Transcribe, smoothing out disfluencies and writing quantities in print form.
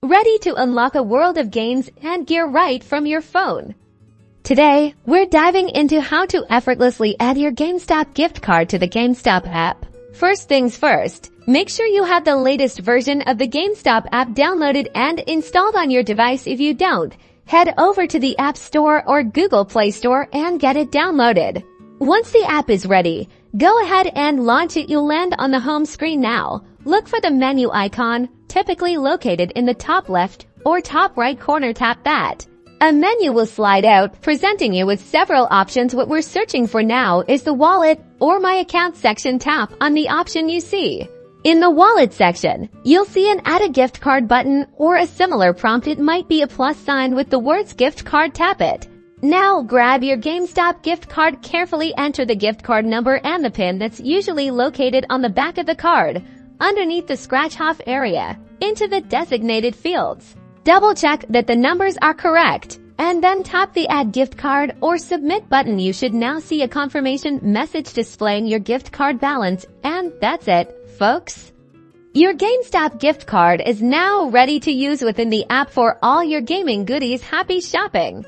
ready to unlock a world of games and gear right from your phone. Today, we're diving into how to effortlessly add your Gamestop gift card to the Gamestop app. First things first, make sure you have the latest version of the Gamestop app downloaded and installed on your device. If you don't, head over to the App Store or Google Play Store and get it downloaded. Once the app is ready, go ahead and launch it. You'll land on the home screen now. Look for the menu icon, typically located in the top left or top right corner. Tap that. A menu will slide out, presenting you with several options. What we're searching for now is the Wallet or My Account section. Tap on the option you see. In the Wallet section, you'll see an Add a Gift Card button or a similar prompt. It might be a plus sign with the words gift card. Tap it. Now grab your Gamestop gift card. Carefully enter the gift card number and the PIN that's usually located on the back of the card, underneath the scratch-off area, into the designated fields. Double check that the numbers are correct, and then tap the Add Gift Card or Submit button. You should now see a confirmation message displaying your gift card balance, and that's it, folks. Your Gamestop gift card is now ready to use within the app for all your gaming goodies. Happy shopping!